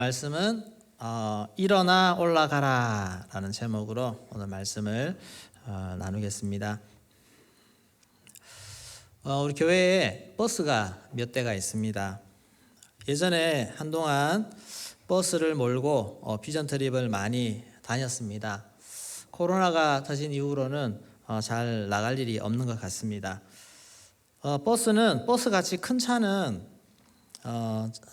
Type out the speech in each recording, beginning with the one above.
말씀은 일어나 올라가라 라는 제목으로 오늘 말씀을 나누겠습니다. 우리 교회에 버스가 몇 대가 있습니다. 예전에 한동안 버스를 몰고 비전 트립을 많이 다녔습니다. 코로나가 터진 이후로는 잘 나갈 일이 없는 것 같습니다. 버스같이 큰 차는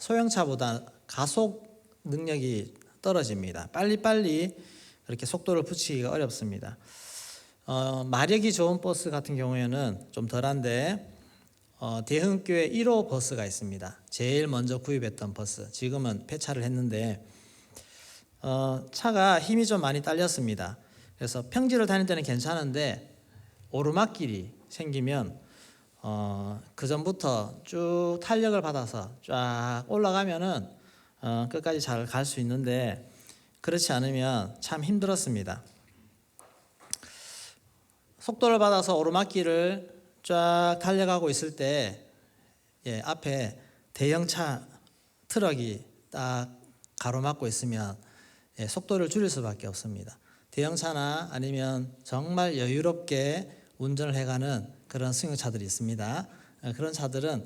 소형차보다 가속 능력이 떨어집니다. 빨리빨리 그렇게 속도를 붙이기가 어렵습니다. 마력이 좋은 버스 같은 경우에는 좀 덜한데 대흥교회 1호 버스가 있습니다. 제일 먼저 구입했던 버스. 지금은 폐차를 했는데 차가 힘이 좀 많이 딸렸습니다. 그래서 평지를 다닐 때는 괜찮은데 오르막길이 생기면 그 전부터 쭉 탄력을 받아서 쫙 올라가면은 끝까지 잘 갈 수 있는데 그렇지 않으면 참 힘들었습니다. 속도를 받아서 오르막길을 쫙 달려가고 있을 때 앞에 대형차 트럭이 딱 가로막고 있으면 속도를 줄일 수밖에 없습니다. 대형차나 아니면 정말 여유롭게 운전을 해가는 그런 승용차들이 있습니다. 그런 차들은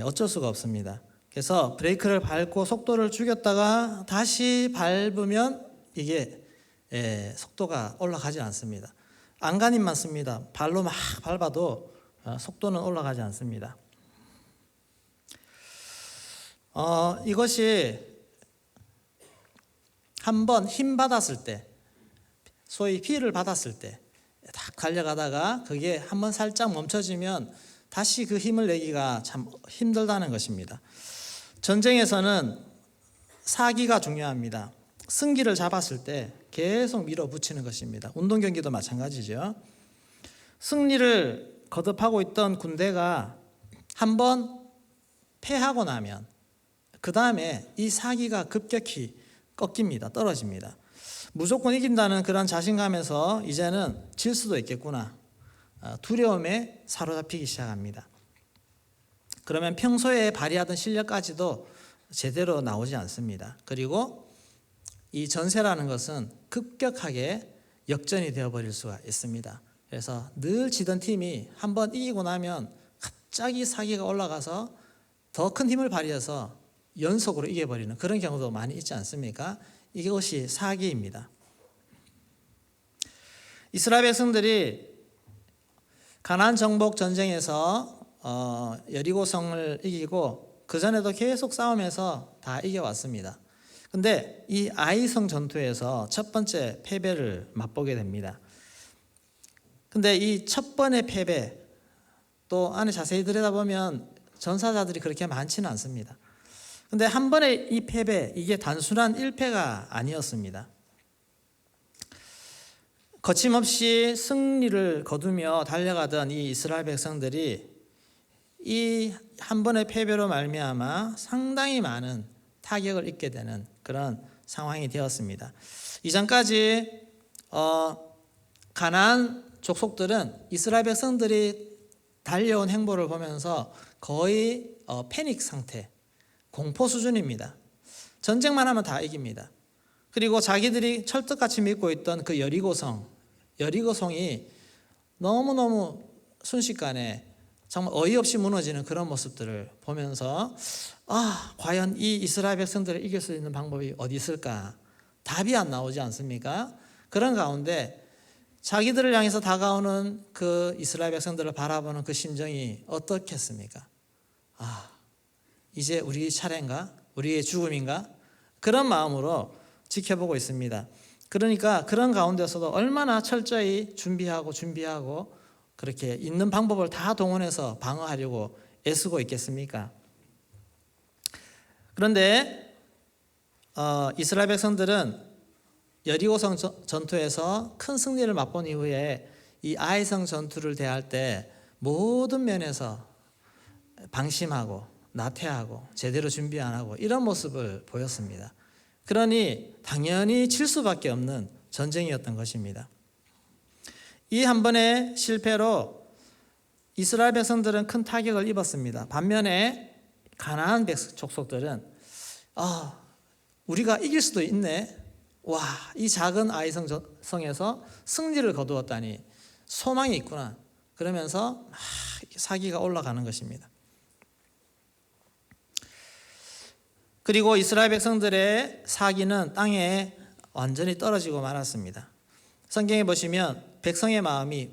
어쩔 수가 없습니다. 그래서 브레이크를 밟고 속도를 죽였다가 다시 밟으면 이게 속도가 올라가지 않습니다. 안간힘만 씁니다. 발로 막 밟아도 속도는 올라가지 않습니다. 이것이 한번 힘 받았을 때, 소위 피를 받았을 때 딱 달려가다가 그게 한번 살짝 멈춰지면 다시 그 힘을 내기가 참 힘들다는 것입니다. 전쟁에서는 사기가 중요합니다. 승기를 잡았을 때 계속 밀어붙이는 것입니다. 운동 경기도 마찬가지죠. 승리를 거듭하고 있던 군대가 한번 패하고 나면 그 다음에 이 사기가 급격히 꺾입니다. 떨어집니다. 무조건 이긴다는 그런 자신감에서 이제는 질 수도 있겠구나. 두려움에 사로잡히기 시작합니다. 그러면 평소에 발휘하던 실력까지도 제대로 나오지 않습니다. 그리고 이 전세라는 것은 급격하게 역전이 되어버릴 수가 있습니다. 그래서 늘 지던 팀이 한번 이기고 나면 갑자기 사기가 올라가서 더 큰 힘을 발휘해서 연속으로 이겨버리는 그런 경우도 많이 있지 않습니까? 이것이 사기입니다. 이스라엘 백성들이 가나안 정복 전쟁에서 여리고성을 이기고 그 전에도 계속 싸움에서 다 이겨왔습니다. 근데 이 아이성 전투에서 첫 번째 패배를 맛보게 됩니다. 근데 이 첫 번의 패배, 또 안에 자세히 들여다보면 전사자들이 그렇게 많지는 않습니다. 근데 한 번의 이 패배, 이게 단순한 1패가 아니었습니다. 거침없이 승리를 거두며 달려가던 이 이스라엘 백성들이 이 한 번의 패배로 말미암아 상당히 많은 타격을 입게 되는 그런 상황이 되었습니다. 이전까지 가나안 족속들은 이스라엘 백성들이 달려온 행보를 보면서 거의 패닉 상태, 공포 수준입니다. 전쟁만 하면 다 이깁니다. 그리고 자기들이 철떡같이 믿고 있던 그 여리고성이 너무너무 순식간에 정말 어이없이 무너지는 그런 모습들을 보면서 과연 이 이스라엘 백성들을 이길 수 있는 방법이 어디 있을까? 답이 안 나오지 않습니까? 그런 가운데 자기들을 향해서 다가오는 그 이스라엘 백성들을 바라보는 그 심정이 어떻겠습니까? 이제 우리 차례인가? 우리의 죽음인가? 그런 마음으로 지켜보고 있습니다. 그러니까 그런 가운데서도 얼마나 철저히 준비하고 그렇게 있는 방법을 다 동원해서 방어하려고 애쓰고 있겠습니까? 그런데 이스라엘 백성들은 여리고성 전투에서 큰 승리를 맛본 이후에 이 아이성 전투를 대할 때 모든 면에서 방심하고 나태하고 제대로 준비 안 하고 이런 모습을 보였습니다. 그러니 당연히 질 수밖에 없는 전쟁이었던 것입니다. 이 한 번의 실패로 이스라엘 백성들은 큰 타격을 입었습니다. 반면에 가나안 족속들은 우리가 이길 수도 있네. 와, 이 작은 성에서 승리를 거두었다니 소망이 있구나. 그러면서 사기가 올라가는 것입니다. 그리고 이스라엘 백성들의 사기는 땅에 완전히 떨어지고 말았습니다. 성경에 보시면 백성의 마음이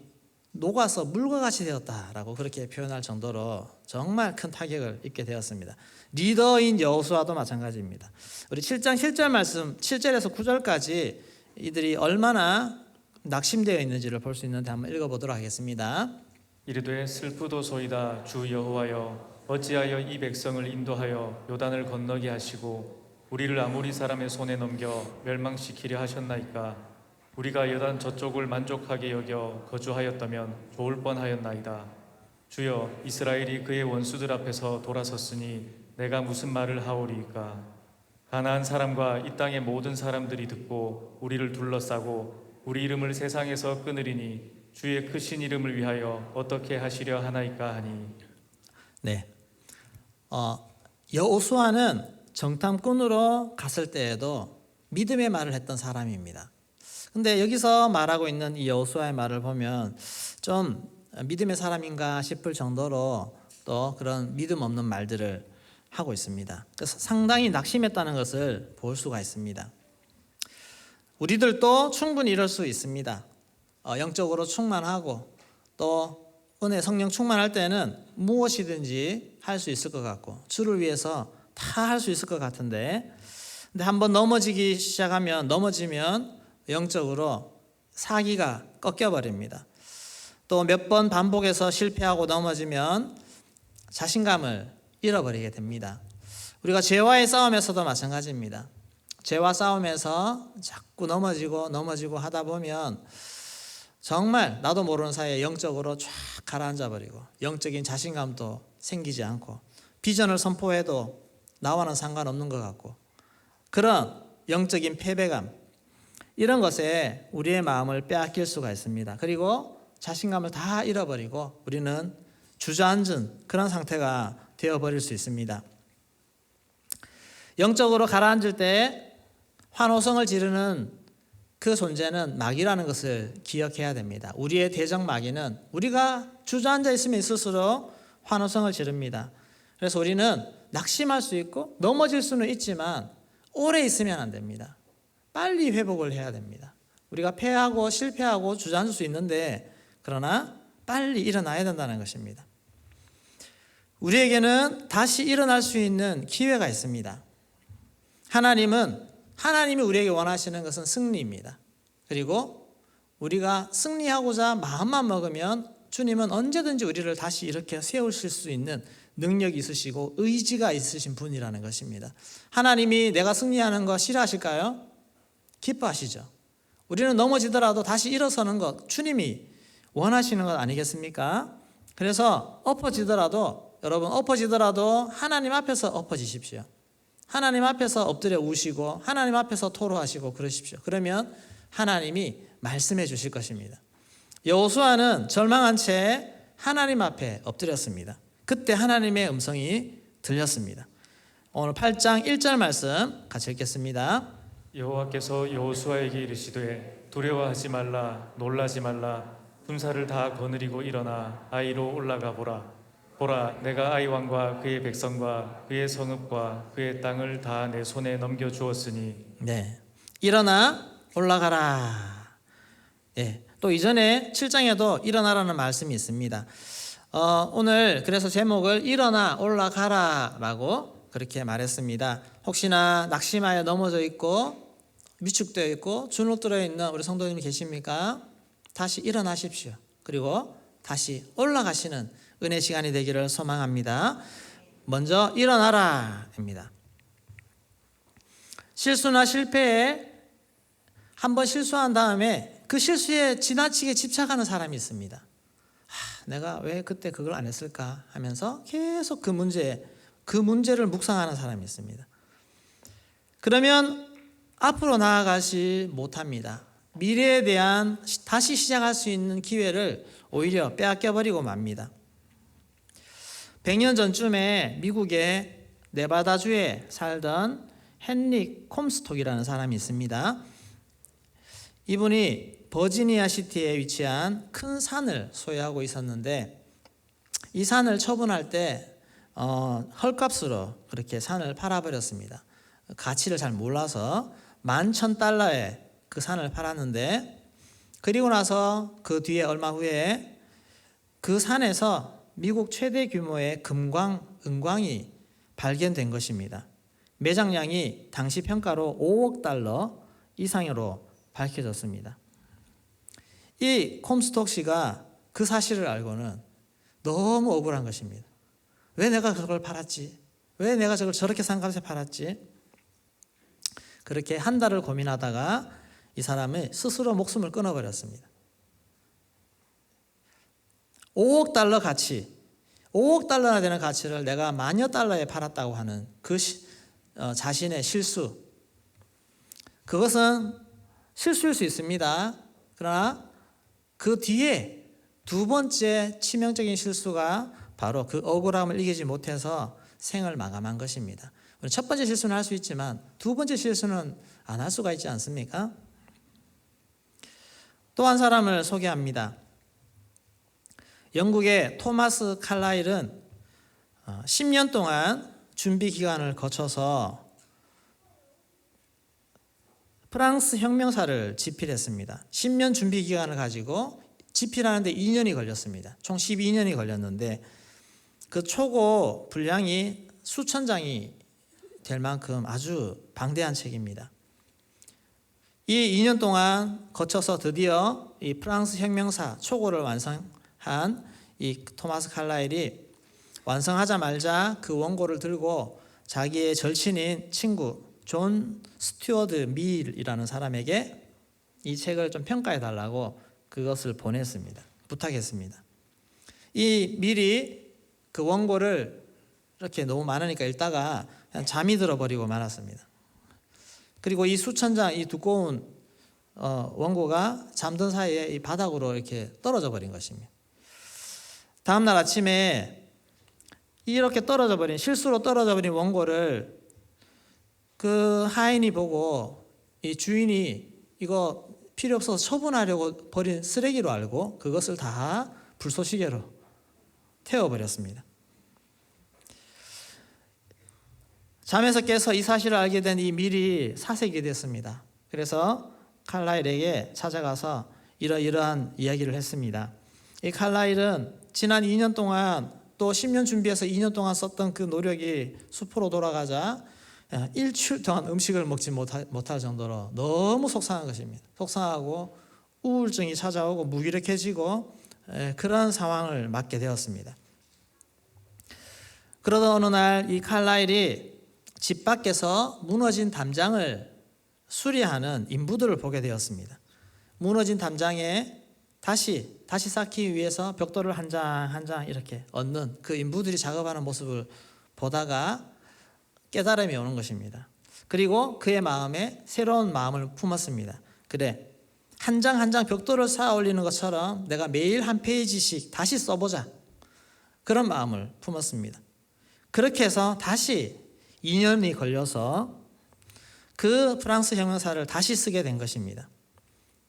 녹아서 물과 같이 되었다라고 그렇게 표현할 정도로 정말 큰 타격을 입게 되었습니다. 리더인 여호수아도 마찬가지입니다. 우리 7장 7절 말씀 7절에서 9절까지 이들이 얼마나 낙심되어 있는지를 볼 수 있는데 한번 읽어보도록 하겠습니다. 이르되 슬프도소이다 주 여호와여 어찌하여 이 백성을 인도하여 요단을 건너게 하시고 우리를 아모리 사람의 손에 넘겨 멸망시키려 하셨나이까. 우리가 요단 저쪽을 만족하게 여겨 거주하였다면 좋을 뻔하였나이다. 주여 이스라엘이 그의 원수들 앞에서 돌아섰으니 내가 무슨 말을 하오리이까. 가나안 사람과 이 땅의 모든 사람들이 듣고 우리를 둘러싸고 우리 이름을 세상에서 끊으리니 주의 크신 이름을 위하여 어떻게 하시려 하나이까 하니. 네, 여호수아는 정탐꾼으로 갔을 때에도 믿음의 말을 했던 사람입니다. 근데 여기서 말하고 있는 이 여호수아의 말을 보면 좀 믿음의 사람인가 싶을 정도로 또 그런 믿음 없는 말들을 하고 있습니다. 그래서 상당히 낙심했다는 것을 볼 수가 있습니다. 우리들도 충분히 이럴 수 있습니다. 영적으로 충만하고 또 은혜 성령 충만할 때는 무엇이든지 할 수 있을 것 같고 주를 위해서 다 할 수 있을 것 같은데, 근데 한번 넘어지면 영적으로 사기가 꺾여버립니다. 또 몇 번 반복해서 실패하고 넘어지면 자신감을 잃어버리게 됩니다. 우리가 죄와의 싸움에서도 마찬가지입니다. 죄와 싸움에서 자꾸 넘어지고 하다 보면 정말 나도 모르는 사이에 영적으로 쫙 가라앉아 버리고 영적인 자신감도 생기지 않고 비전을 선포해도 나와는 상관없는 것 같고 그런 영적인 패배감, 이런 것에 우리의 마음을 빼앗길 수가 있습니다. 그리고 자신감을 다 잃어버리고 우리는 주저앉은 그런 상태가 되어버릴 수 있습니다. 영적으로 가라앉을 때 환호성을 지르는 그 존재는 마귀라는 것을 기억해야 됩니다. 우리의 대적 마귀는 우리가 주저앉아 있으면 있을수록 환호성을 지릅니다. 그래서 우리는 낙심할 수 있고 넘어질 수는 있지만 오래 있으면 안 됩니다. 빨리 회복을 해야 됩니다. 우리가 패하고 실패하고 주저앉을 수 있는데 그러나 빨리 일어나야 된다는 것입니다. 우리에게는 다시 일어날 수 있는 기회가 있습니다. 하나님이 우리에게 원하시는 것은 승리입니다. 그리고 우리가 승리하고자 마음만 먹으면 주님은 언제든지 우리를 다시 이렇게 세우실 수 있는 능력이 있으시고 의지가 있으신 분이라는 것입니다. 하나님이 내가 승리하는 거 싫어하실까요? 기뻐하시죠. 우리는 넘어지더라도 다시 일어서는 것 주님이 원하시는 것 아니겠습니까? 그래서 여러분 엎어지더라도 하나님 앞에서 엎어지십시오. 하나님 앞에서 엎드려 우시고 하나님 앞에서 토로하시고 그러십시오. 그러면 하나님이 말씀해 주실 것입니다. 여호수아는 절망한 채 하나님 앞에 엎드렸습니다. 그때 하나님의 음성이 들렸습니다. 오늘 8장 1절 말씀 같이 읽겠습니다. 여호와께서 여호수아에게 이르시되 두려워하지 말라 놀라지 말라 군사를 다 거느리고 일어나 아이로 올라가 보라. 보라 내가 아이 왕과 그의 백성과 그의 성읍과 그의 땅을 다 내 손에 넘겨주었으니. 네, 일어나 올라가라. 예, 또 이전에 7장에도 일어나라는 말씀이 있습니다. 오늘 그래서 제목을 일어나 올라가라 라고 그렇게 말했습니다. 혹시나 낙심하여 넘어져 있고 위축되어 있고 주눅들어 있는 우리 성도님이 계십니까? 다시 일어나십시오. 그리고 다시 올라가시는 은혜 시간이 되기를 소망합니다. 먼저 일어나라입니다. 실수나 실패에 한번 실수한 다음에 그 실수에 지나치게 집착하는 사람이 있습니다. 내가 왜 그때 그걸 안 했을까 하면서 계속 그 문제를 묵상하는 사람이 있습니다. 그러면 앞으로 나아가지 못합니다. 미래에 대한 다시 시작할 수 있는 기회를 오히려 빼앗겨버리고 맙니다. 100년 전쯤에 미국의 네바다주에 살던 헨리 콤스톡이라는 사람이 있습니다. 이분이 버지니아 시티에 위치한 큰 산을 소유하고 있었는데 이 산을 처분할 때 헐값으로 그렇게 산을 팔아버렸습니다. 가치를 잘 몰라서 $11,000에 그 산을 팔았는데, 그리고 나서 그 뒤에 얼마 후에 그 산에서 미국 최대 규모의 은광이 발견된 것입니다. 매장량이 당시 평가로 $5억 이상으로 밝혀졌습니다. 이 콤스톡 씨가 그 사실을 알고는 너무 억울한 것입니다. 왜 내가 그걸 팔았지? 왜 내가 저걸 저렇게 싼 값에 팔았지? 그렇게 한 달을 고민하다가 이 사람이 스스로 목숨을 끊어버렸습니다. $5억 가치, $5억 되는 가치를 내가 $10,000에 팔았다고 하는 그 자신의 실수, 그것은 실수일 수 있습니다. 그러나 그 뒤에 두 번째 치명적인 실수가 바로 그 억울함을 이기지 못해서 생을 마감한 것입니다. 첫 번째 실수는 할 수 있지만 두 번째 실수는 안 할 수가 있지 않습니까? 또 한 사람을 소개합니다. 영국의 토마스 칼라일은 10년 동안 준비 기간을 거쳐서 프랑스 혁명사를 집필했습니다. 10년 준비 기간을 가지고 집필하는데 2년이 걸렸습니다. 총 12년이 걸렸는데 그 초고 분량이 수천 장이 될 만큼 아주 방대한 책입니다. 이 2년 동안 거쳐서 드디어 이 프랑스 혁명사 초고를 완성한 이 토마스 칼라일이 완성하자마자 그 원고를 들고 자기의 절친인 친구 존 스튜어드 밀이라는 사람에게 이 책을 좀 평가해 달라고 그것을 보냈습니다. 부탁했습니다. 이 밀이 그 원고를 이렇게 너무 많으니까 읽다가 그냥 잠이 들어버리고 말았습니다. 그리고 이 수천 장, 이 두꺼운 원고가 잠든 사이에 이 바닥으로 이렇게 떨어져 버린 것입니다. 다음 날 아침에 이렇게 실수로 떨어져 버린 원고를 그 하인이 보고 이 주인이 이거 필요 없어서 처분하려고 버린 쓰레기로 알고 그것을 다 불쏘시개로 태워버렸습니다. 잠에서 깨서 이 사실을 알게 된 이 밀이 사색이 됐습니다. 그래서 칼라일에게 찾아가서 이러이러한 이야기를 했습니다. 이 칼라일은 지난 2년 동안 또 10년 준비해서 2년 동안 썼던 그 노력이 수포로 돌아가자 일주일 동안 음식을 먹지 못할 정도로 너무 속상한 것입니다. 속상하고 우울증이 찾아오고 무기력해지고 그런 상황을 맞게 되었습니다. 그러던 어느 날 이 칼라일이 집 밖에서 무너진 담장을 수리하는 인부들을 보게 되었습니다. 무너진 담장에 다시 쌓기 위해서 벽돌을 한 장 한 장 이렇게 얹는 그 인부들이 작업하는 모습을 보다가 깨달음이 오는 것입니다. 그리고 그의 마음에 새로운 마음을 품었습니다. 그래, 한 장 한 장 벽돌을 쌓아 올리는 것처럼 내가 매일 한 페이지씩 다시 써보자. 그런 마음을 품었습니다. 그렇게 해서 다시 2년이 걸려서 그 프랑스 혁명사를 다시 쓰게 된 것입니다.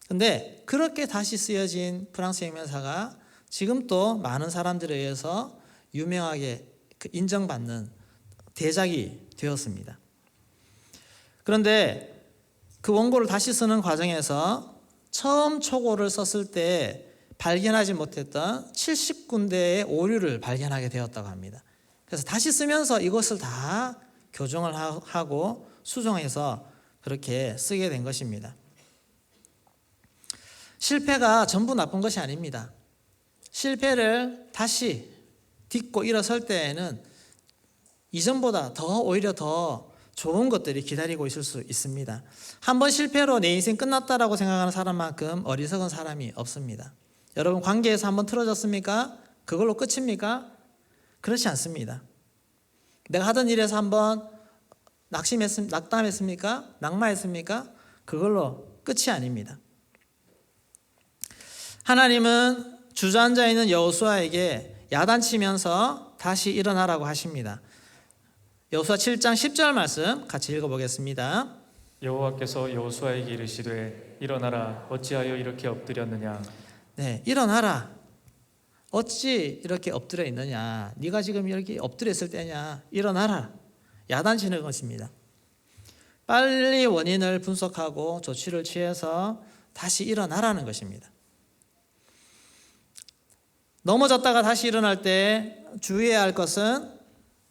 그런데 그렇게 다시 쓰여진 프랑스 혁명사가 지금 또 많은 사람들에 의해서 유명하게 인정받는 대작이 되었습니다. 그런데 그 원고를 다시 쓰는 과정에서 처음 초고를 썼을 때 발견하지 못했던 70군데의 오류를 발견하게 되었다고 합니다. 그래서 다시 쓰면서 이것을 다 교정을 하고 수정해서 그렇게 쓰게 된 것입니다. 실패가 전부 나쁜 것이 아닙니다. 실패를 다시 딛고 일어설 때에는 이전보다 오히려 더 좋은 것들이 기다리고 있을 수 있습니다. 한번 실패로 내 인생 끝났다라고 생각하는 사람만큼 어리석은 사람이 없습니다. 여러분, 관계에서 한번 틀어졌습니까? 그걸로 끝입니까? 그렇지 않습니다. 내가 하던 일에서 한번 낙담했습니까? 낙마했습니까? 그걸로 끝이 아닙니다. 하나님은 주저앉아 있는 여호수아에게 야단치면서 다시 일어나라고 하십니다. 여호수아 7장 10절 말씀 같이 읽어보겠습니다. 여호와께서 여호수아에게 이르시되 일어나라 어찌하여 이렇게 엎드렸느냐. 네, 일어나라. 어찌 이렇게 엎드려 있느냐. 네가 지금 이렇게 엎드려 있을 때냐. 일어나라. 야단치는 것입니다. 빨리 원인을 분석하고 조치를 취해서 다시 일어나라는 것입니다. 넘어졌다가 다시 일어날 때 주의해야 할 것은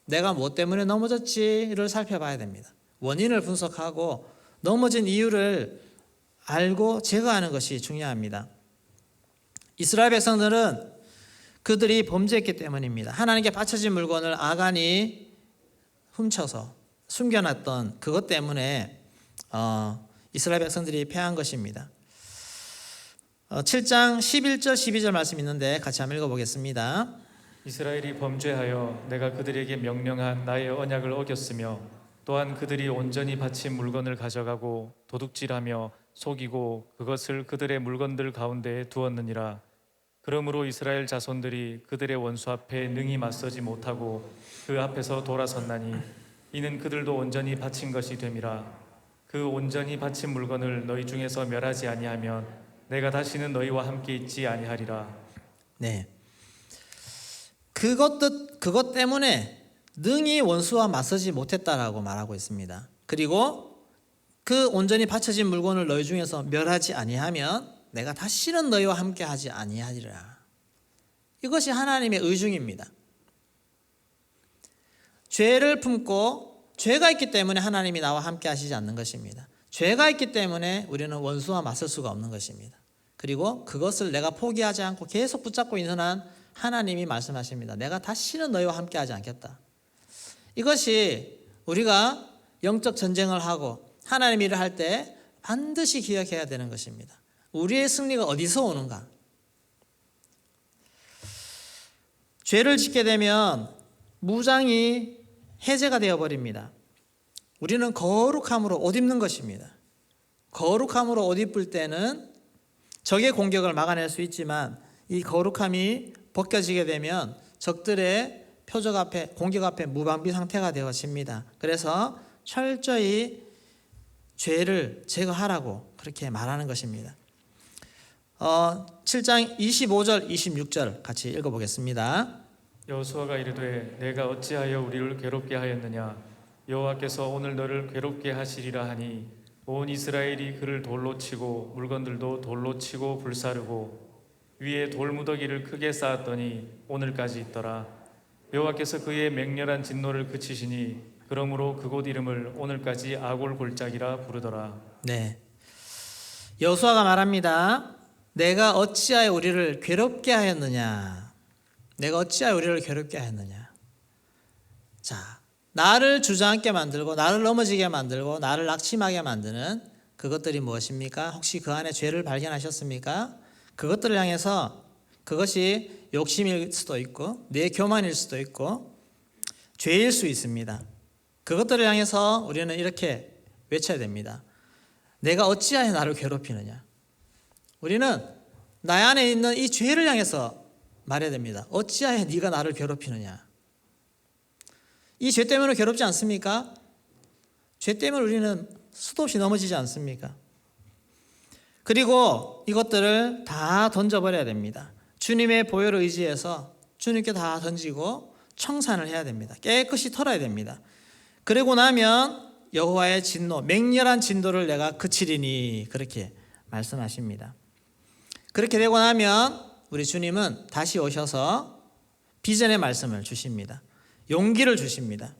내가 무엇 때문에 넘어졌지를 살펴봐야 됩니다. 원인을 분석하고 넘어진 이유를 알고 제거하는 것이 중요합니다. 이스라엘 백성들은 그들이 범죄했기 때문입니다. 하나님께 바쳐진 물건을 아간이 훔쳐서 숨겨놨던 그것 때문에 이스라엘 백성들이 패한 것입니다. 7장 11절 12절 말씀 있는데 같이 한번 읽어보겠습니다. 이스라엘이 범죄하여 내가 그들에게 명령한 나의 언약을 어겼으며 또한 그들이 온전히 바친 물건을 가져가고 도둑질하며 속이고 그것을 그들의 물건들 가운데에 두었느니라. 그러므로 이스라엘 자손들이 그들의 원수 앞에 능히 맞서지 못하고 그 앞에서 돌아섰나니 이는 그들도 온전히 바친 것이 됨이라. 그 온전히 바친 물건을 너희 중에서 멸하지 아니하면 내가 다시는 너희와 함께 있지 아니하리라. 네, 그것 때문에 능히 원수와 맞서지 못했다라고 말하고 있습니다. 그리고 그 온전히 바쳐진 물건을 너희 중에서 멸하지 아니하면 내가 다시는 너희와 함께 하지 아니하리라. 이것이 하나님의 의중입니다. 죄를 품고 죄가 있기 때문에 하나님이 나와 함께 하시지 않는 것입니다. 죄가 있기 때문에 우리는 원수와 맞설 수가 없는 것입니다. 그리고 그것을 내가 포기하지 않고 계속 붙잡고 있는 한 하나님이 말씀하십니다. 내가 다시는 너희와 함께 하지 않겠다. 이것이 우리가 영적 전쟁을 하고 하나님 일을 할 때 반드시 기억해야 되는 것입니다. 우리의 승리가 어디서 오는가? 죄를 짓게 되면 무장이 해제가 되어버립니다. 우리는 거룩함으로 옷 입는 것입니다. 거룩함으로 옷 입을 때는 적의 공격을 막아낼 수 있지만 이 거룩함이 벗겨지게 되면 적들의 표적 앞에, 공격 앞에 무방비 상태가 되어집니다. 그래서 철저히 죄를 제거하라고 그렇게 말하는 것입니다. 7장 25절 26절 같이 읽어보겠습니다. 여호수아가 이르되 내가 어찌하여 우리를 괴롭게 하였느냐. 여호와께서 오늘 너를 괴롭게 하시리라 하니 온 이스라엘이 그를 돌로 치고 물건들도 돌로 치고 불사르고 위에 돌무더기를 크게 쌓았더니 오늘까지 있더라. 여호와께서 그의 맹렬한 진노를 그치시니 그러므로 그곳 이름을 오늘까지 아골 골짜기라 부르더라. 네, 여호수아가 말합니다. 내가 어찌하여 우리를 괴롭게 하였느냐. 내가 어찌하여 우리를 괴롭게 하였느냐. 자, 나를 주저앉게 만들고 나를 넘어지게 만들고 나를 낙심하게 만드는 그것들이 무엇입니까? 혹시 그 안에 죄를 발견하셨습니까? 그것들을 향해서 그것이 욕심일 수도 있고 내 교만일 수도 있고 죄일 수 있습니다. 그것들을 향해서 우리는 이렇게 외쳐야 됩니다. 내가 어찌하여 나를 괴롭히느냐. 우리는 나의 안에 있는 이 죄를 향해서 말해야 됩니다. 어찌하여 네가 나를 괴롭히느냐. 이 죄 때문에 괴롭지 않습니까? 죄 때문에 우리는 수도 없이 넘어지지 않습니까? 그리고 이것들을 다 던져버려야 됩니다. 주님의 보혈을 의지해서 주님께 다 던지고 청산을 해야 됩니다. 깨끗이 털어야 됩니다. 그리고 나면 여호와의 진노, 맹렬한 진노를 내가 그치리니 그렇게 말씀하십니다. 그렇게 되고 나면 우리 주님은 다시 오셔서 비전의 말씀을 주십니다. 용기를 주십니다.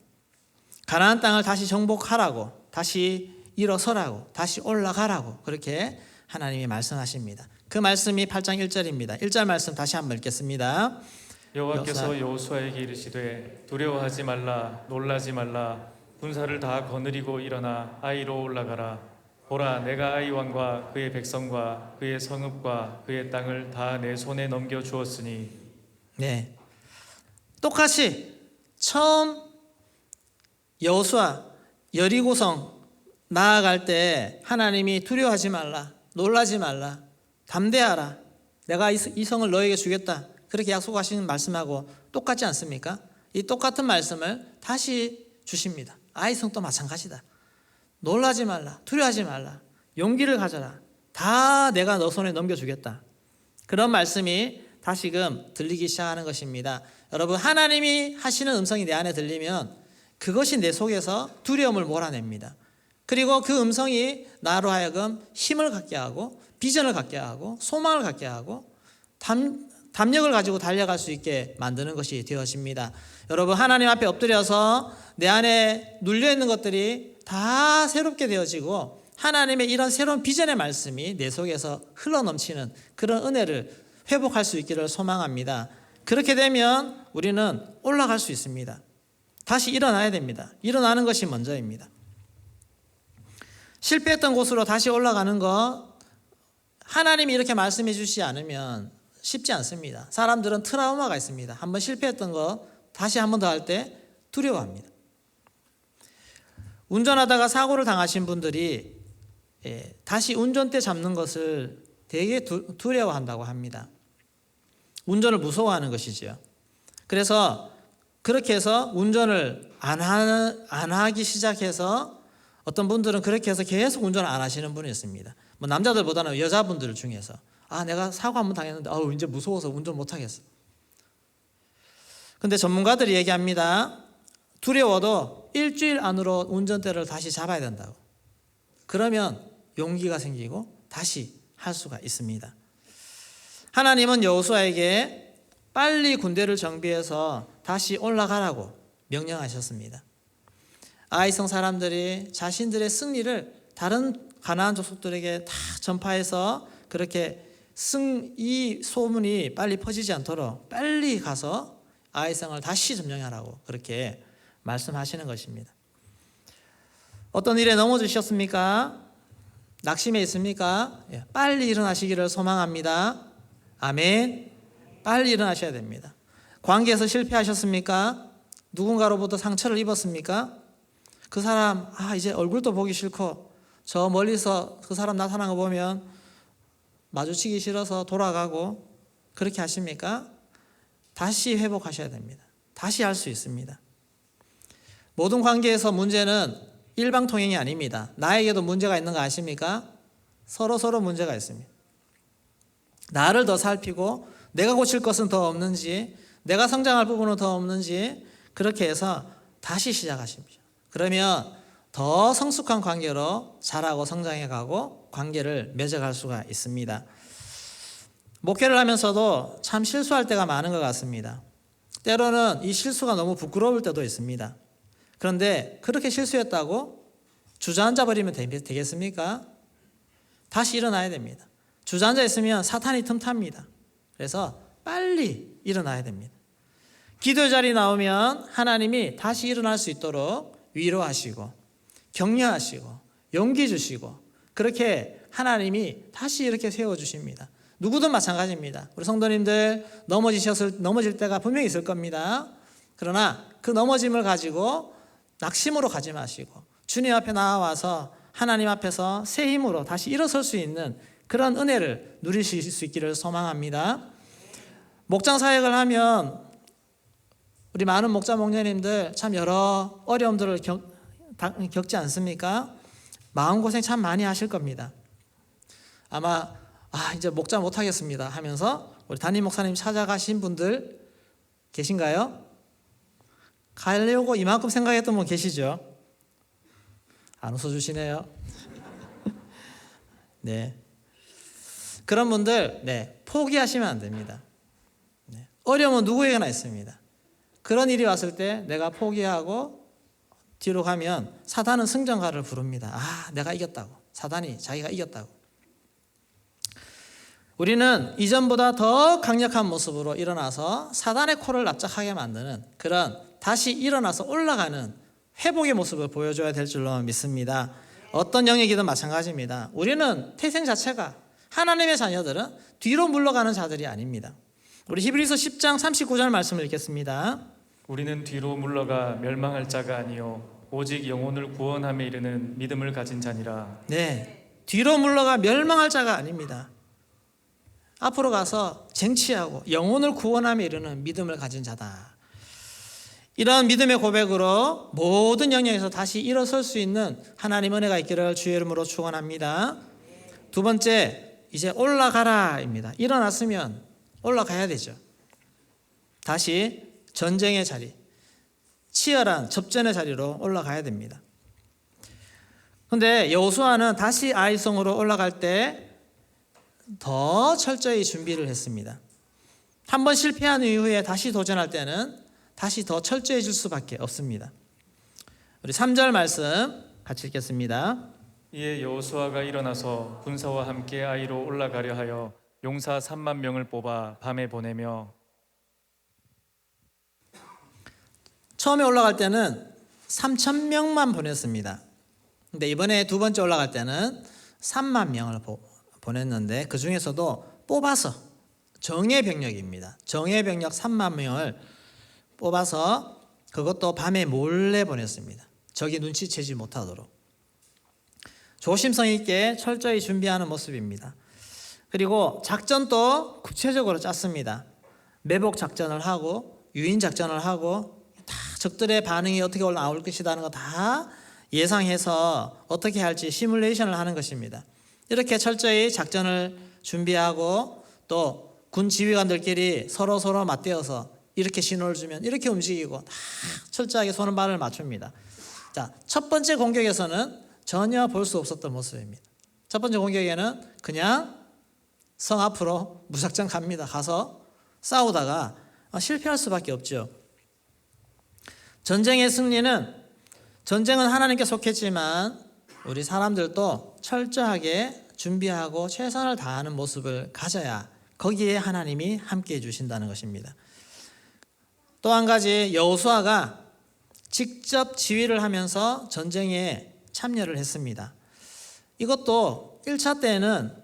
가나안 땅을 다시 정복하라고, 다시 일어서라고, 다시 올라가라고 그렇게 하나님이 말씀하십니다. 그 말씀이 8장 1절입니다. 1절 말씀 다시 한번 읽겠습니다. 여호와께서 여호수아에게 이르시되 두려워하지 말라 놀라지 말라 군사를 다 거느리고 일어나 아이로 올라가라. 보라 내가 아이 왕과 그의 백성과 그의 성읍과 그의 땅을 다 내 손에 넘겨 주었으니. 네, 똑같이 처음 여호수아 여리고성 나아갈 때 하나님이 두려워하지 말라 놀라지 말라 담대하라 내가 이 성을 너에게 주겠다 그렇게 약속하시는 말씀하고 똑같지 않습니까? 이 똑같은 말씀을 다시 주십니다. 아이성도 마찬가지다. 놀라지 말라, 두려워하지 말라, 용기를 가져라. 다 내가 너 손에 넘겨주겠다. 그런 말씀이 다시금 들리기 시작하는 것입니다. 여러분, 하나님이 하시는 음성이 내 안에 들리면 그것이 내 속에서 두려움을 몰아냅니다. 그리고 그 음성이 나로 하여금 힘을 갖게 하고 비전을 갖게 하고 소망을 갖게 하고 담력을 가지고 달려갈 수 있게 만드는 것이 되어집니다. 여러분, 하나님 앞에 엎드려서 내 안에 눌려있는 것들이 다 새롭게 되어지고 하나님의 이런 새로운 비전의 말씀이 내 속에서 흘러넘치는 그런 은혜를 회복할 수 있기를 소망합니다. 그렇게 되면 우리는 올라갈 수 있습니다. 다시 일어나야 됩니다. 일어나는 것이 먼저입니다. 실패했던 곳으로 다시 올라가는 것, 하나님이 이렇게 말씀해 주시지 않으면 쉽지 않습니다. 사람들은 트라우마가 있습니다. 한번 실패했던 거 다시 한 번 더 할 때 두려워합니다. 운전하다가 사고를 당하신 분들이 다시 운전대 잡는 것을 되게 두려워한다고 합니다. 운전을 무서워하는 것이지요. 그래서 그렇게 해서 운전을 안 하기 시작해서 어떤 분들은 그렇게 해서 계속 운전을 안 하시는 분이 있습니다. 뭐 남자들보다는 여자분들 중에서 내가 사고 한번 당했는데 이제 무서워서 운전 못 하겠어. 근데 전문가들이 얘기합니다. 두려워도 일주일 안으로 운전대를 다시 잡아야 된다고. 그러면 용기가 생기고 다시 할 수가 있습니다. 하나님은 여호수아에게 빨리 군대를 정비해서 다시 올라가라고 명령하셨습니다. 아이성 사람들이 자신들의 승리를 다른 가나안 족속들에게 다 전파해서 그렇게 이 소문이 빨리 퍼지지 않도록 빨리 가서 아이성을 다시 점령하라고 그렇게 말씀하시는 것입니다. 어떤 일에 넘어지셨습니까? 낙심해 있습니까? 빨리 일어나시기를 소망합니다. 아멘. 빨리 일어나셔야 됩니다. 관계에서 실패하셨습니까? 누군가로부터 상처를 입었습니까? 그 사람 이제 얼굴도 보기 싫고 저 멀리서 그 사람 나타난 거 보면 마주치기 싫어서 돌아가고 그렇게 하십니까? 다시 회복하셔야 됩니다. 다시 할 수 있습니다. 모든 관계에서 문제는 일방통행이 아닙니다. 나에게도 문제가 있는 거 아십니까? 서로 문제가 있습니다. 나를 더 살피고 내가 고칠 것은 더 없는지, 내가 성장할 부분은 더 없는지 그렇게 해서 다시 시작하십시오. 그러면 더 성숙한 관계로 자라고 성장해가고 관계를 맺어갈 수가 있습니다. 목회를 하면서도 참 실수할 때가 많은 것 같습니다. 때로는 이 실수가 너무 부끄러울 때도 있습니다. 그런데 그렇게 실수했다고 주저앉아 버리면 되겠습니까? 다시 일어나야 됩니다. 주저앉아 있으면 사탄이 틈탑니다. 그래서 빨리 일어나야 됩니다. 기도의 자리 나오면 하나님이 다시 일어날 수 있도록 위로하시고 격려하시고 용기 주시고 그렇게 하나님이 다시 이렇게 세워주십니다. 누구든 마찬가지입니다. 우리 성도님들 넘어질 때가 분명히 있을 겁니다. 그러나 그 넘어짐을 가지고 낙심으로 가지 마시고 주님 앞에 나와서 하나님 앞에서 새 힘으로 다시 일어설 수 있는 그런 은혜를 누리실 수 있기를 소망합니다. 목장 사역을 하면 우리 많은 목자 목녀님들 참 여러 어려움들을 겪지 않습니까? 마음고생 참 많이 하실 겁니다. 아마 이제 목자 못하겠습니다 하면서 우리 담임 목사님 찾아가신 분들 계신가요? 가려고 이만큼 생각했던 분 계시죠? 안 웃어주시네요. 네, 그런 분들 포기하시면 안 됩니다. 어려움은 누구에게나 있습니다. 그런 일이 왔을 때 내가 포기하고 뒤로 가면 사단은 승전가를 부릅니다. 내가 이겼다고. 사단이 자기가 이겼다고. 우리는 이전보다 더 강력한 모습으로 일어나서 사단의 코를 납작하게 만드는 그런 다시 일어나서 올라가는 회복의 모습을 보여줘야 될 줄로 믿습니다. 어떤 영역이든 마찬가지입니다. 우리는 태생 자체가 하나님의 자녀들은 뒤로 물러가는 자들이 아닙니다. 우리 히브리서 10장 39절 말씀을 읽겠습니다. 우리는 뒤로 물러가 멸망할 자가 아니요 오직 영혼을 구원함에 이르는 믿음을 가진 자니라. 뒤로 물러가 멸망할 자가 아닙니다. 앞으로 가서 쟁취하고 영혼을 구원함에 이르는 믿음을 가진 자다. 이런 믿음의 고백으로 모든 영역에서 다시 일어설 수 있는 하나님 은혜가 있기를 주의 이름으로 축원합니다. 두 번째, 이제 올라가라입니다. 일어났으면 올라가야 되죠. 다시 전쟁의 자리, 치열한 접전의 자리로 올라가야 됩니다. 그런데 여호수아는 다시 아이성으로 올라갈 때 더 철저히 준비를 했습니다. 한 번 실패한 이후에 다시 도전할 때는 다시 더 철저해질 수밖에 없습니다. 우리 3절 말씀 같이 읽겠습니다. 이에 여호수아가 일어나서 군사와 함께 아이로 올라가려 하여 용사 3만 명을 뽑아 밤에 보내며 처음에 올라갈 때는 3천 명만 보냈습니다. 근데 이번에 두 번째 올라갈 때는 3만 명을 보냈는데 그 중에서도 뽑아서 정예 병력입니다. 정예 병력 3만 명을 뽑아서 그것도 밤에 몰래 보냈습니다. 적이 눈치채지 못하도록. 조심성 있게 철저히 준비하는 모습입니다. 그리고 작전도 구체적으로 짰습니다. 매복 작전을 하고 유인 작전을 하고 다 적들의 반응이 어떻게 나올 것이라는 거 다 예상해서 어떻게 할지 시뮬레이션을 하는 것입니다. 이렇게 철저히 작전을 준비하고 또 군 지휘관들끼리 서로 맞대어서 이렇게 신호를 주면 이렇게 움직이고 다 철저하게 손은 발을 맞춥니다. 자, 첫 번째 공격에서는 전혀 볼 수 없었던 모습입니다. 첫 번째 공격에는 그냥 성 앞으로 무작정 갑니다. 가서 싸우다가 실패할 수밖에 없죠. 전쟁의 승리는 전쟁은 하나님께 속했지만 우리 사람들도 철저하게 준비하고 최선을 다하는 모습을 가져야 거기에 하나님이 함께해 주신다는 것입니다. 또 한 가지, 여호수아가 직접 지휘를 하면서 전쟁에 참여를 했습니다. 이것도 1차 때는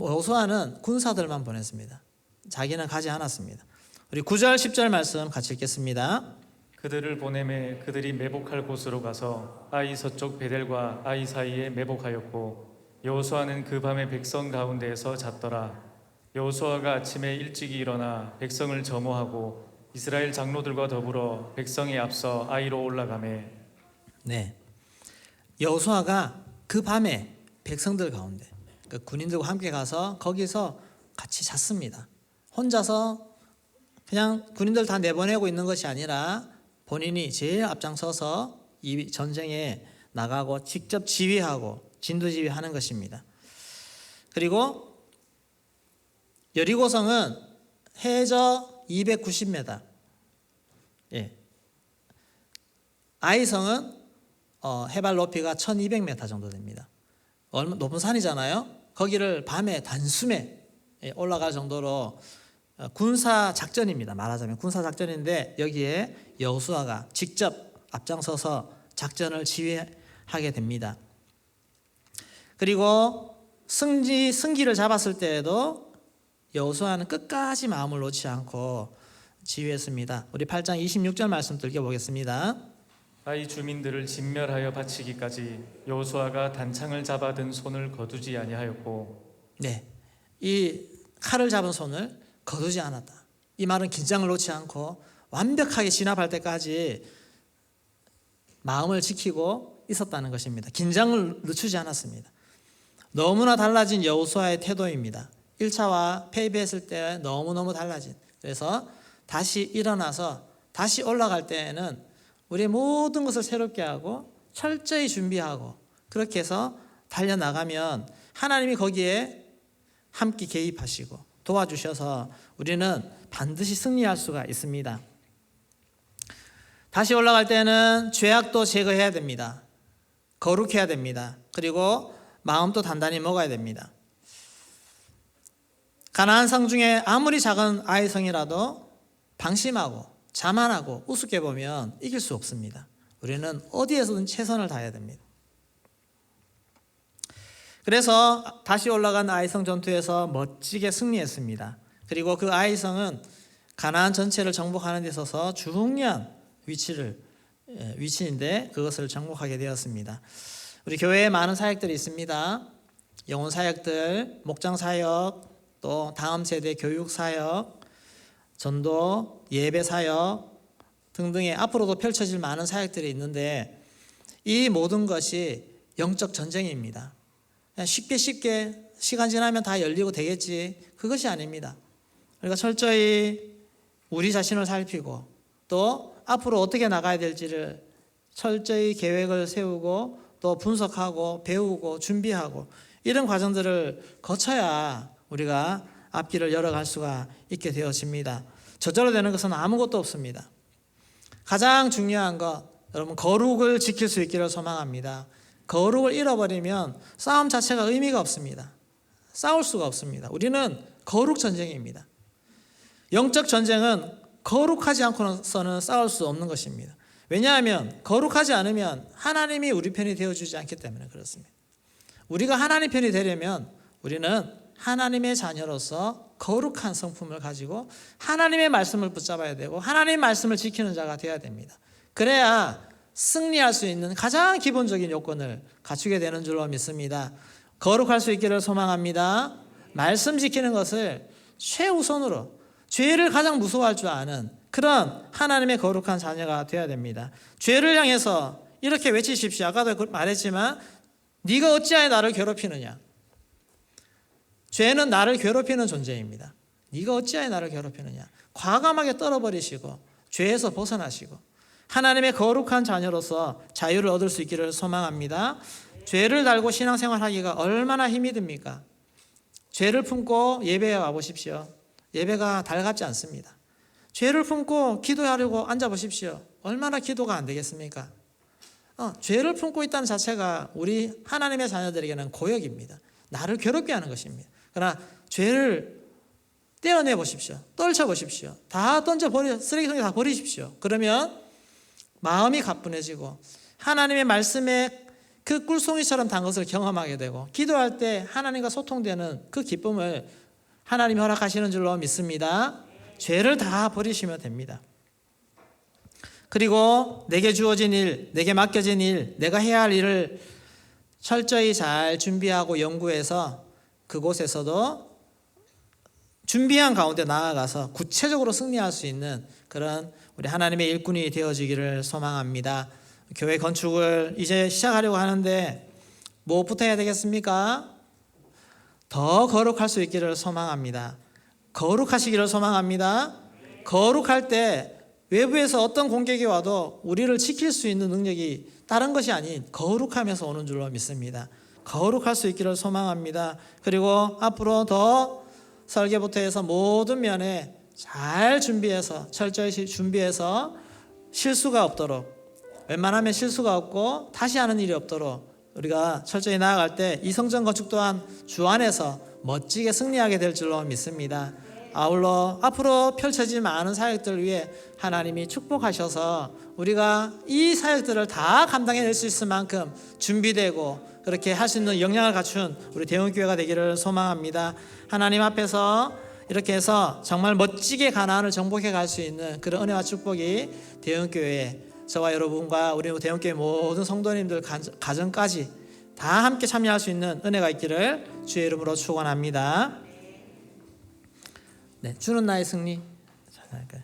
여호수아는 군사들만 보냈습니다. 자기는 가지 않았습니다. 우리 9절 10절 말씀 같이 읽겠습니다. 그들을 보내매 그들이 매복할 곳으로 가서 아이 서쪽 베델과 아이 사이에 매복하였고 여호수아는 그 밤에 백성 가운데에서 잤더라. 여호수아가 아침에 일찍이 일어나 백성을 점호하고 이스라엘 장로들과 더불어 백성에 앞서 아이로 올라가매. 네, 여호수아가 그 밤에 백성들 가운데 그 군인들과 함께 가서 거기서 같이 잤습니다. 혼자서 그냥 군인들 다 내보내고 있는 것이 아니라 본인이 제일 앞장서서 이 전쟁에 나가고 직접 지휘하고 진두지휘하는 것입니다. 그리고 여리고성은 해저 290m, 아이성은 해발 높이가 1200m 정도 됩니다. 얼마 높은 산이잖아요. 거기를 밤에 단숨에 올라갈 정도로 군사 작전입니다. 말하자면 군사 작전인데 여기에 여호수아가 직접 앞장서서 작전을 지휘하게 됩니다. 그리고 승기를 잡았을 때에도 여호수아는 끝까지 마음을 놓지 않고 지휘했습니다. 우리 8장 26절 말씀 읽어보겠습니다. 아이 주민들을 진멸하여 바치기까지 여호수아가 단창을 잡아든 손을 거두지 아니하였고. 네, 이 칼을 잡은 손을 거두지 않았다. 이 말은 긴장을 놓지 않고 완벽하게 진압할 때까지 마음을 지키고 있었다는 것입니다. 긴장을 늦추지 않았습니다. 너무나 달라진 여호수아의 태도입니다. 1차와 패배했을 때 너무너무 달라진. 그래서 다시 일어나서 다시 올라갈 때에는 우리의 모든 것을 새롭게 하고 철저히 준비하고 그렇게 해서 달려나가면 하나님이 거기에 함께 개입하시고 도와주셔서 우리는 반드시 승리할 수가 있습니다. 다시 올라갈 때는 죄악도 제거해야 됩니다. 거룩해야 됩니다. 그리고 마음도 단단히 먹어야 됩니다. 가나안 성 중에 아무리 작은 아이 성이라도 방심하고 자만하고 우습게 보면 이길 수 없습니다. 우리는 어디에서든 최선을 다해야 됩니다. 그래서 다시 올라간 아이성 전투에서 멋지게 승리했습니다. 그리고 그 아이성은 가나안 전체를 정복하는 데 있어서 중요한 위치인데 그것을 정복하게 되었습니다. 우리 교회에 많은 사역들이 있습니다. 영혼 사역들, 목장 사역, 또 다음 세대 교육 사역, 전도, 예배 사역 등등의 앞으로도 펼쳐질 많은 사역들이 있는데 이 모든 것이 영적 전쟁입니다. 그냥 쉽게 시간 지나면 다 열리고 되겠지, 그것이 아닙니다. 우리가 철저히 우리 자신을 살피고 또 앞으로 어떻게 나가야 될지를 철저히 계획을 세우고 또 분석하고 배우고 준비하고 이런 과정들을 거쳐야 우리가 앞길을 열어갈 수가 있게 되어집니다. 저절로 되는 것은 아무것도 없습니다. 가장 중요한 것, 여러분 거룩을 지킬 수 있기를 소망합니다. 거룩을 잃어버리면 싸움 자체가 의미가 없습니다. 싸울 수가 없습니다. 우리는 거룩 전쟁입니다. 영적 전쟁은 거룩하지 않고서는 싸울 수 없는 것입니다. 왜냐하면 거룩하지 않으면 하나님이 우리 편이 되어주지 않기 때문에 그렇습니다. 우리가 하나님 편이 되려면 우리는 하나님의 자녀로서 거룩한 성품을 가지고 하나님의 말씀을 붙잡아야 되고 하나님의 말씀을 지키는 자가 되어야 됩니다. 그래야 승리할 수 있는 가장 기본적인 요건을 갖추게 되는 줄로 믿습니다. 거룩할 수 있기를 소망합니다. 말씀 지키는 것을 최우선으로, 죄를 가장 무서워할 줄 아는 그런 하나님의 거룩한 자녀가 되어야 됩니다. 죄를 향해서 이렇게 외치십시오. 아까도 말했지만 네가 어찌하여 나를 괴롭히느냐. 죄는 나를 괴롭히는 존재입니다. 네가 어찌하여 나를 괴롭히느냐. 과감하게 떨어버리시고 죄에서 벗어나시고 하나님의 거룩한 자녀로서 자유를 얻을 수 있기를 소망합니다. 죄를 달고 신앙생활하기가 얼마나 힘이 듭니까? 죄를 품고 예배에 와보십시오. 예배가 달갑지 않습니다. 죄를 품고 기도하려고 앉아보십시오. 얼마나 기도가 안 되겠습니까? 죄를 품고 있다는 자체가 우리 하나님의 자녀들에게는 고역입니다. 나를 괴롭게 하는 것입니다. 그러나 죄를 떼어내 보십시오. 떨쳐 보십시오. 다 던져버려, 쓰레기통에 다 버리십시오. 그러면 마음이 가뿐해지고 하나님의 말씀에 그 꿀송이처럼 단 것을 경험하게 되고 기도할 때 하나님과 소통되는 그 기쁨을 하나님이 허락하시는 줄로 믿습니다. 죄를 다 버리시면 됩니다. 그리고 내게 주어진 일, 내게 맡겨진 일, 내가 해야 할 일을 철저히 잘 준비하고 연구해서 그곳에서도 준비한 가운데 나아가서 구체적으로 승리할 수 있는 그런 우리 하나님의 일꾼이 되어지기를 소망합니다. 교회 건축을 이제 시작하려고 하는데 무엇부터 해야 되겠습니까? 더 거룩할 수 있기를 소망합니다. 거룩하시기를 소망합니다. 거룩할 때 외부에서 어떤 공격이 와도 우리를 지킬 수 있는 능력이 다른 것이 아닌 거룩하면서 오는 줄로 믿습니다. 거룩할 수 있기를 소망합니다. 그리고 앞으로 더 설계부터 해서 모든 면에 잘 준비해서 철저히 준비해서 실수가 없도록, 웬만하면 실수가 없고 다시 하는 일이 없도록 우리가 철저히 나아갈 때 이 성전 건축 또한 주 안에서 멋지게 승리하게 될 줄로 믿습니다. 아울러 앞으로 펼쳐질 많은 사역들을 위해 하나님이 축복하셔서 우리가 이 사역들을 다 감당해낼 수 있을 만큼 준비되고 그렇게 할 수 있는 역량을 갖춘 우리 대원교회가 되기를 소망합니다. 하나님 앞에서 이렇게 해서 정말 멋지게 가나안을 정복해 갈 수 있는 그런 은혜와 축복이 대원교회에 저와 여러분과 우리 대원교회 모든 성도님들 가정까지 다 함께 참여할 수 있는 은혜가 있기를 주의 이름으로 축원합니다. 네, 주는 나의 승리. 잘할까요?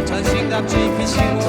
전신갑주의 비치고